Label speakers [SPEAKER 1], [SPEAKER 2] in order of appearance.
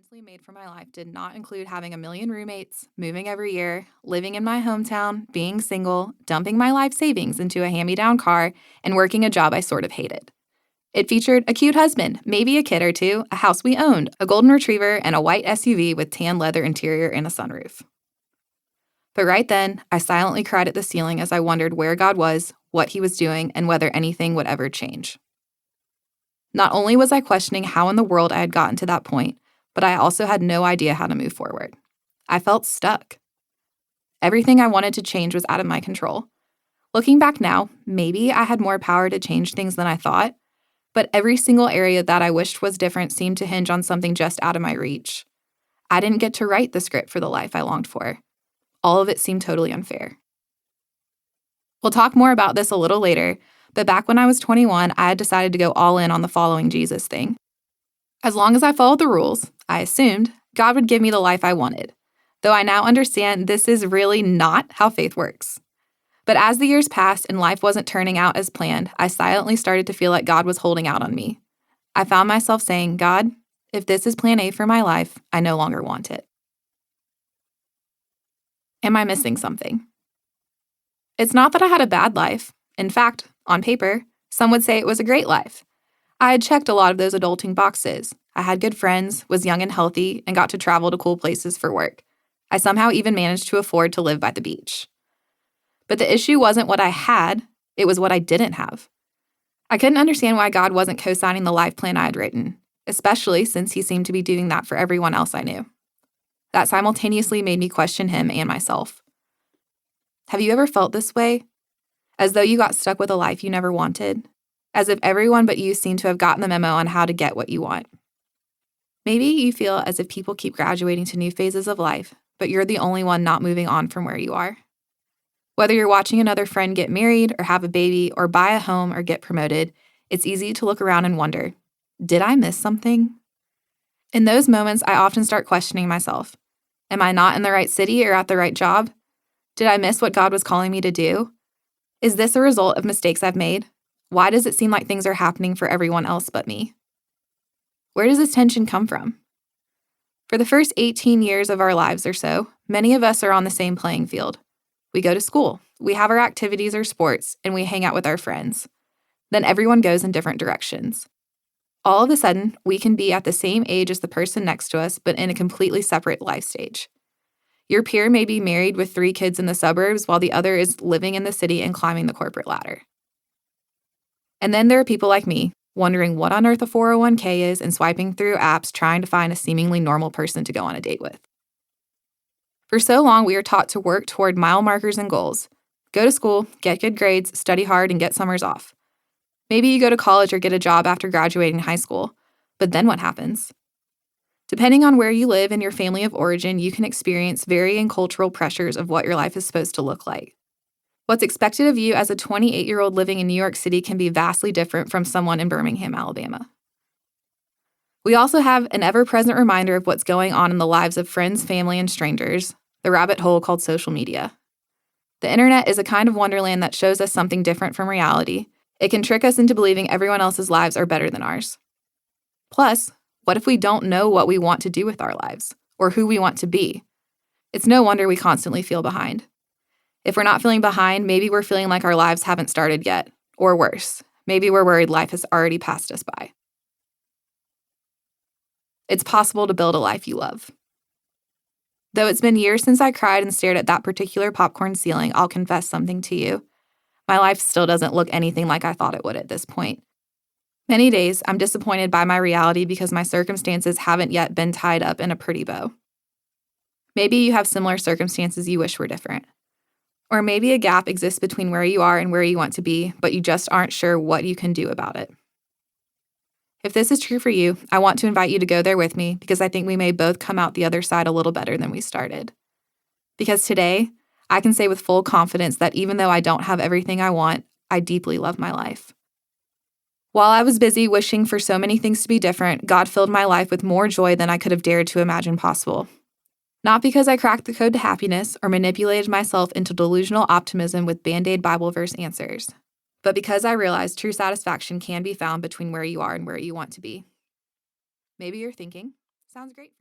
[SPEAKER 1] simultaneously made for my life did not include having a million roommates, moving every year, living in my hometown, being single, dumping my life savings into a hand-me-down car, and working a job I sort of hated. It featured a cute husband, maybe a kid or two, a house we owned, a golden retriever, and a white SUV with tan leather interior and a sunroof. But right then, I silently cried at the ceiling as I wondered where God was, what he was doing, and whether anything would ever change. Not only was I questioning how in the world I had gotten to that point, but I also had no idea how to move forward. I felt stuck. Everything I wanted to change was out of my control. Looking back now, maybe I had more power to change things than I thought, but every single area that I wished was different seemed to hinge on something just out of my reach. I didn't get to write the script for the life I longed for. All of it seemed totally unfair. We'll talk more about this a little later, but back when I was 21, I had decided to go all in on the following Jesus thing. As long as I followed the rules, I assumed God would give me the life I wanted, though I now understand this is really not how faith works. But as the years passed and life wasn't turning out as planned, I silently started to feel like God was holding out on me. I found myself saying, God, if this is plan A for my life, I no longer want it. Am I missing something? It's not that I had a bad life. In fact, on paper, some would say it was a great life. I had checked a lot of those adulting boxes. I had good friends, was young and healthy, and got to travel to cool places for work. I somehow even managed to afford to live by the beach. But the issue wasn't what I had, it was what I didn't have. I couldn't understand why God wasn't co-signing the life plan I had written, especially since he seemed to be doing that for everyone else I knew. That simultaneously made me question him and myself. Have you ever felt this way? As though you got stuck with a life you never wanted? As if everyone but you seemed to have gotten the memo on how to get what you want? Maybe you feel as if people keep graduating to new phases of life, but you're the only one not moving on from where you are. Whether you're watching another friend get married or have a baby or buy a home or get promoted, it's easy to look around and wonder, did I miss something? In those moments, I often start questioning myself. Am I not in the right city or at the right job? Did I miss what God was calling me to do? Is this a result of mistakes I've made? Why does it seem like things are happening for everyone else but me? Where does this tension come from? For the first 18 years of our lives or so, many of us are on the same playing field. We go to school, we have our activities or sports, and we hang out with our friends. Then everyone goes in different directions. All of a sudden, we can be at the same age as the person next to us, but in a completely separate life stage. Your peer may be married with 3 kids in the suburbs, while the other is living in the city and climbing the corporate ladder. And then there are people like me, wondering what on earth a 401k is and swiping through apps trying to find a seemingly normal person to go on a date with. For so long, we are taught to work toward mile markers and goals. Go to school, get good grades, study hard, and get summers off. Maybe you go to college or get a job after graduating high school, but then what happens? Depending on where you live and your family of origin, you can experience varying cultural pressures of what your life is supposed to look like. What's expected of you as a 28-year-old living in New York City can be vastly different from someone in Birmingham, Alabama. We also have an ever-present reminder of what's going on in the lives of friends, family, and strangers, the rabbit hole called social media. The internet is a kind of wonderland that shows us something different from reality. It can trick us into believing everyone else's lives are better than ours. Plus, what if we don't know what we want to do with our lives, or who we want to be? It's no wonder we constantly feel behind. If we're not feeling behind, maybe we're feeling like our lives haven't started yet, or worse, maybe we're worried life has already passed us by. It's possible to build a life you love. Though it's been years since I cried and stared at that particular popcorn ceiling, I'll confess something to you. My life still doesn't look anything like I thought it would at this point. Many days, I'm disappointed by my reality because my circumstances haven't yet been tied up in a pretty bow. Maybe you have similar circumstances you wish were different. Or maybe a gap exists between where you are and where you want to be, but you just aren't sure what you can do about it. If this is true for you, I want to invite you to go there with me because I think we may both come out the other side a little better than we started. Because today, I can say with full confidence that even though I don't have everything I want, I deeply love my life. While I was busy wishing for so many things to be different, God filled my life with more joy than I could have dared to imagine possible. Not because I cracked the code to happiness or manipulated myself into delusional optimism with Band-Aid Bible verse answers, but because I realized true satisfaction can be found between where you are and where you want to be. Maybe you're thinking, sounds great for you.